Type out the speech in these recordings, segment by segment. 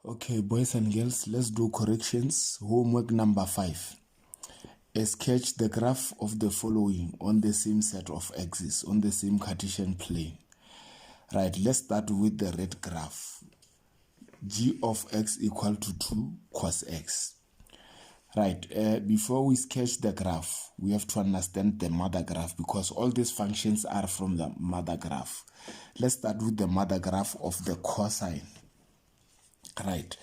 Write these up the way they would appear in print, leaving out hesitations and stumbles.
Okay, boys and girls, let's do corrections. Homework number 5. Sketch the graph of the following on the same set of axes, on the same Cartesian plane. Right, let's start with the red graph. G of x equal to 2 cos x. Right, before we sketch the graph, we have to understand the mother graph because all these functions are from the mother graph. Let's start with the mother graph of the cosine. Right,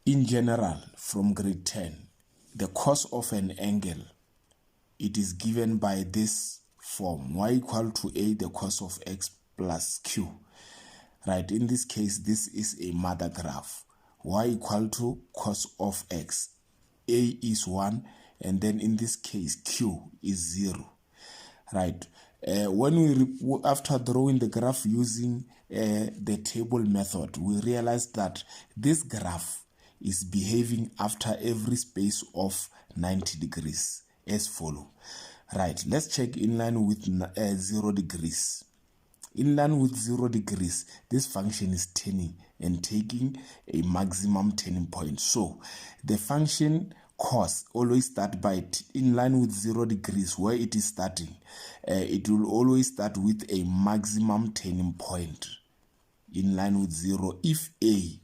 in general, from grade 10, the cos of an angle, it is given by this form, y equal to a the cos of x plus q. Right, in this case, this is a mother graph. Y equal to cos of x. A is 1, and then in this case, q is 0. Right, after drawing the graph using the table method, we realize that this graph is behaving after every space of 90 degrees as follow. Right, let's check in line with 0 degrees. In line with 0 degrees, this function is turning and taking a maximum turning point. So the function cos always start by in line with 0 degrees where it is starting. It will always start with a maximum turning point in line with 0 if a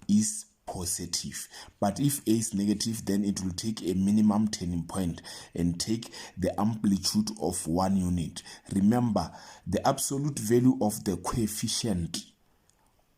is positive. But if a is negative, then it will take a minimum turning point and take the amplitude of 1 unit. Remember, the absolute value of the coefficient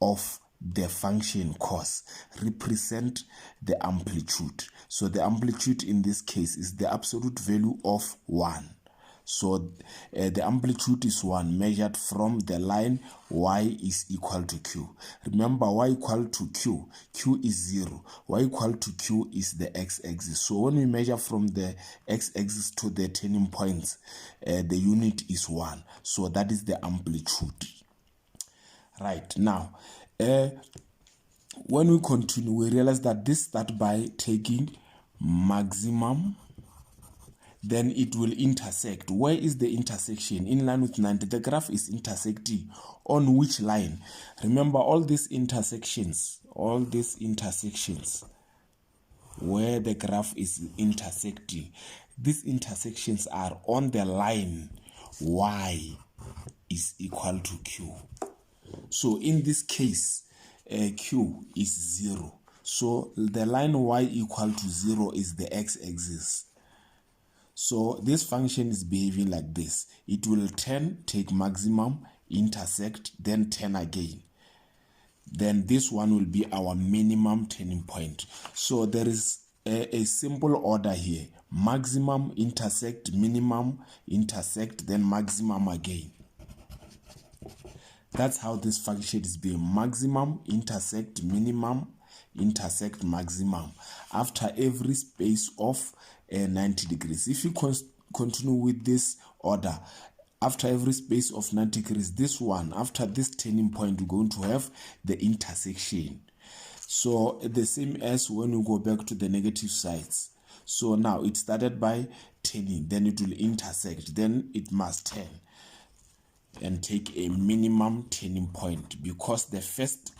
of the function cos represent the amplitude. So the amplitude in this case is the absolute value of 1. So the amplitude is 1 measured from the line y is equal to q. Remember, y equal to q, q is 0. Y equal to q is the x-axis. So when we measure from the x-axis to the turning points, the unit is 1. So that is the amplitude. Right, now, when we continue, we realize that this starts by taking maximum, then it will intersect. Where is the intersection? In line with 90. The graph is intersecting on which line? Remember, all these intersections where the graph is intersecting, these intersections are on the line y is equal to q. So in this case, q is 0. So the line y equal to 0 is the x-axis. So this function is behaving like this. It will turn, take maximum, intersect, then turn again. Then this one will be our minimum turning point. So there is a simple order here. Maximum, intersect, minimum, intersect, then maximum again. That's how this function is being maximum, intersect, minimum, intersect, maximum after every space of 90 degrees. If you continue with this order, after every space of 90 degrees, this one, after this turning point, we're going to have the intersection. So the same as when we go back to the negative sides. So now it started by turning, then it will intersect, then it must turn and take a minimum turning point because the first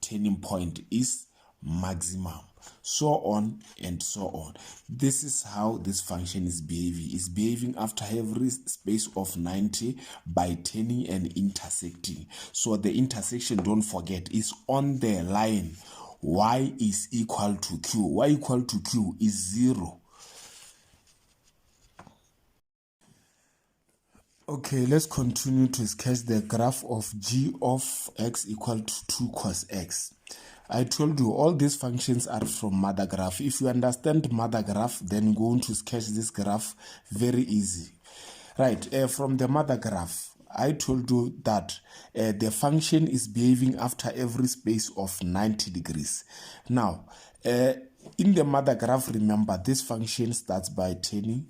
turning point is maximum, so on and so on. This is how this function is behaving. It's behaving after every space of 90 by turning and intersecting. So the intersection, don't forget, is on the line y is equal to q. Y equal to q is 0. Okay, let's continue to sketch the graph of g of x equal to 2 cos x. I told you all these functions are from mother graph. If you understand mother graph, then you're going to sketch this graph very easy. Right, from the mother graph, I told you that the function is behaving after every space of 90 degrees. Now, in the mother graph, remember, this function starts by turning.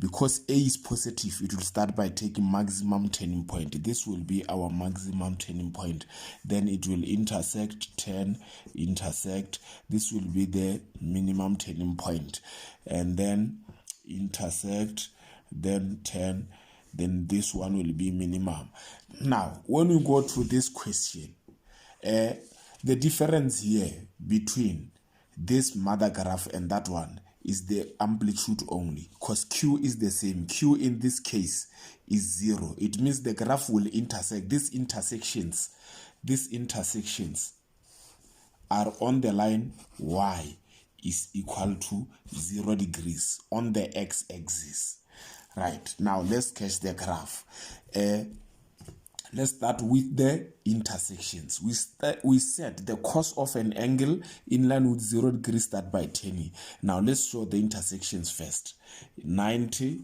Because a is positive, it will start by taking maximum turning point. This will be our maximum turning point. Then it will intersect, turn, intersect. This will be the minimum turning point. And then intersect, then turn, then this one will be minimum. Now, when we go to this question, The difference here between this mother graph and that one is the amplitude only, because Q is the same. Q in this case is 0. It means the graph will intersect. These intersections are on the line y is equal to 0 degrees on the x-axis. Right, now let's sketch the graph. Let's start with the intersections. We set the cos of an angle in line with 0 degrees start by 10. Now let's show the intersections first. 90,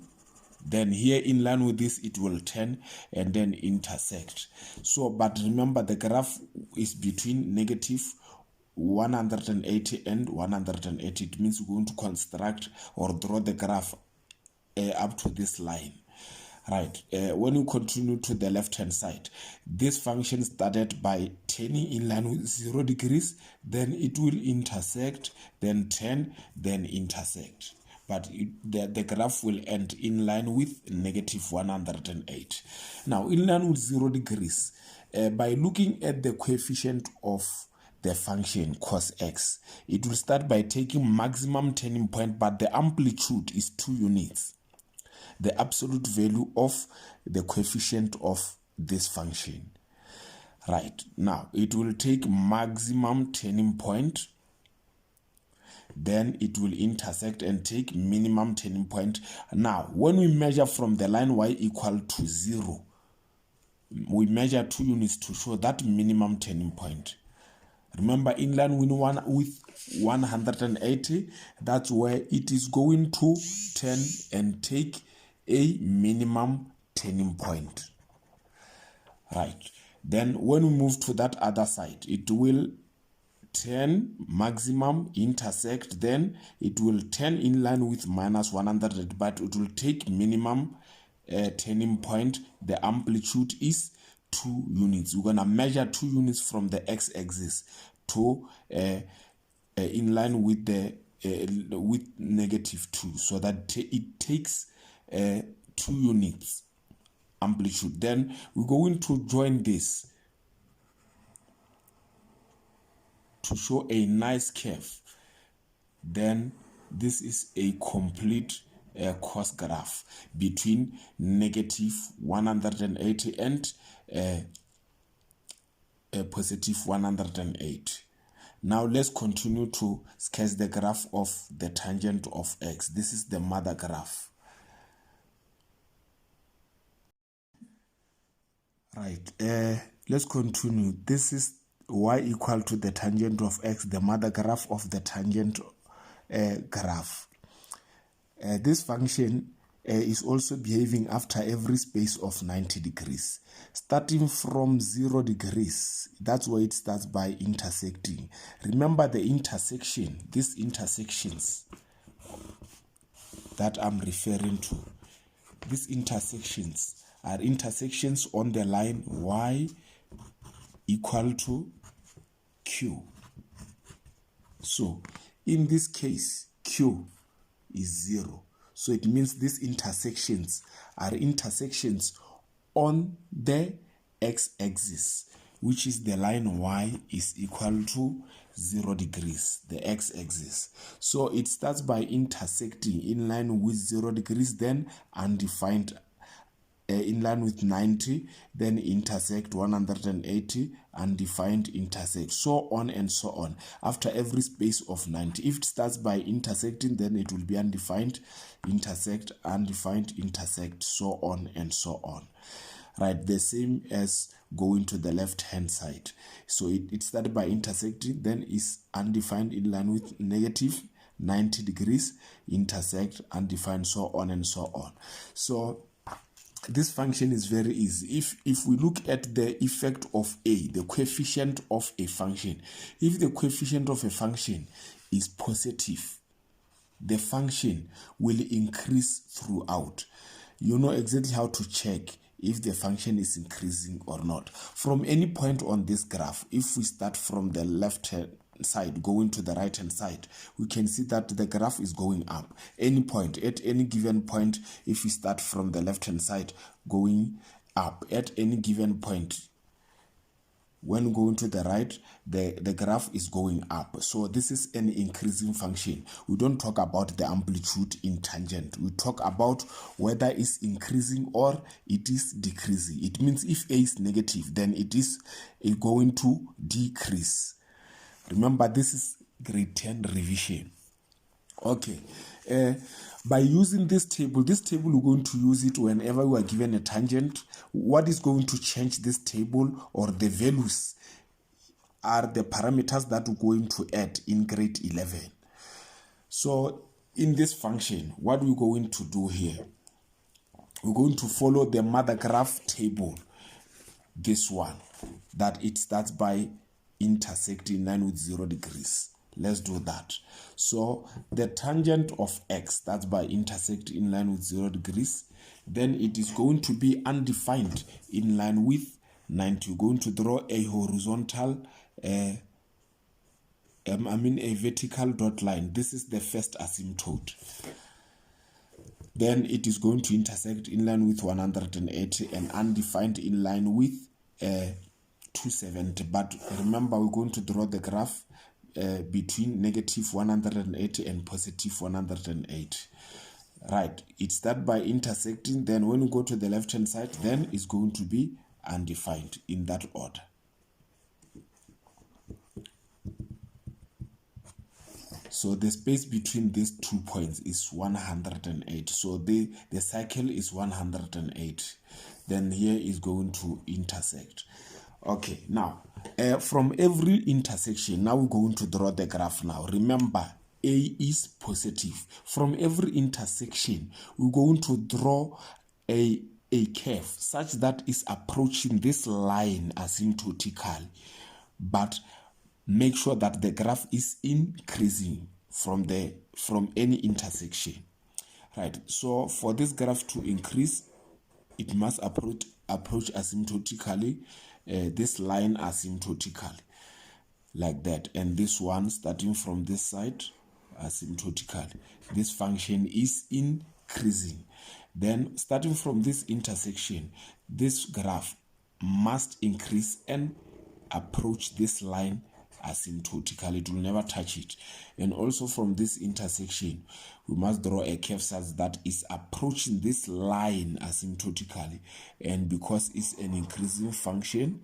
then here in line with this it will turn and then intersect. So, but remember the graph is between negative 180 and 180. It means we're going to construct or draw the graph up to this line. Right, when you continue to the left hand side, this function started by turning in line with 0 degrees, then it will intersect, then turn, then intersect. But the graph will end in line with negative 108. Now, in line with 0 degrees, by looking at the coefficient of the function cos x, it will start by taking maximum turning point, but the amplitude is 2 units. The absolute value of the coefficient of this function. Right, now it will take maximum turning point, then it will intersect and take minimum turning point. Now, when we measure from the line y equal to 0, we measure 2 units to show that minimum turning point. Remember, in line with 180, that's where it is going to turn and take a minimum turning point. Right, then when we move to that other side, it will turn maximum, intersect, then it will turn in line with minus 100, but it will take minimum turning point. The amplitude is 2 units. We're gonna measure 2 units from the x-axis to in line with the with negative 2, so that it takes 2 units amplitude. Then we're going to join this to show a nice curve. Then this is a complete cos graph between negative 180 and positive 108. Now let's continue to sketch the graph of the tangent of x. This is the mother graph. Right, let's continue. This is y equal to the tangent of x, the mother graph of the tangent graph. This function is also behaving after every space of 90 degrees. Starting from 0 degrees, that's where it starts by intersecting. Remember the intersection, these intersections that I'm referring to. These intersections are intersections on the line y equal to q. So in this case, q is 0. So it means these intersections are intersections on the x-axis, which is the line y is equal to 0 degrees, the x-axis. So it starts by intersecting in line with 0 degrees, then undefined in line with 90, then intersect 180, undefined, intersect, so on and so on. After every space of 90, if it starts by intersecting, then it will be undefined, intersect, undefined, intersect, so on and so on. Right, the same as going to the left hand side. So it started by intersecting, then is undefined in line with negative 90 degrees, intersect, undefined, so on and so on. So this function is very easy. If we look at the effect of a, the coefficient of a function, if the coefficient of a function is positive, the function will increase throughout. You know exactly how to check if the function is increasing or not. From any point on this graph, if we start from the left hand side going to the right hand side, we can see that the graph is going up. Any point, at any given point, if we start from the left hand side going up, at any given point When going to the right, the graph is going up. So this is an increasing function. We don't talk about the amplitude in tangent. We talk about whether it's increasing or it is decreasing. It means if A is negative, then it is going to decrease. Remember, this is grade 10 revision. Okay. By using this table, we're going to use it whenever we are given a tangent. What is going to change this table, or the values, are the parameters that we're going to add in grade 11. So in this function, what we're going to do here, we're going to follow the mother graph table, this one, that it starts by intersecting line with 0 degrees. Let's do that. So the tangent of x, that's by intersecting in line with 0 degrees, then it is going to be undefined in line with 90. We're going to draw a horizontal, a vertical dot line. This is the first asymptote. Then it is going to intersect in line with 180 and undefined in line with 270. But remember, we're going to draw the graph between negative 180 and positive 180. Right, it's that by intersecting. Then when you go to the left hand side, then it's going to be undefined in that order. So the space between these 2 points is 108. So the cycle is 108. Then here is going to intersect. Okay, now from every intersection, now we're going to draw the graph now. Remember, A is positive. From every intersection, we're going to draw a curve such that is approaching this line asymptotically, but make sure that the graph is increasing from any intersection. Right, so for this graph to increase, it must approach asymptotically, this line asymptotically, like that, and this one starting from this side asymptotically. This function is increasing. Then starting from this intersection, this graph must increase and approach this line asymptotically. It will never touch it. And also from this intersection, we must draw a curve such that is approaching this line asymptotically, and because it's an increasing function,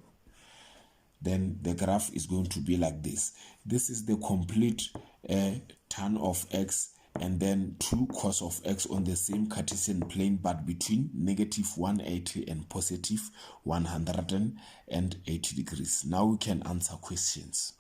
then the graph is going to be like this. This is the complete tan of x, and then 2 cos of x on the same Cartesian plane, but between negative 180 and positive 180 degrees. Now we can answer questions.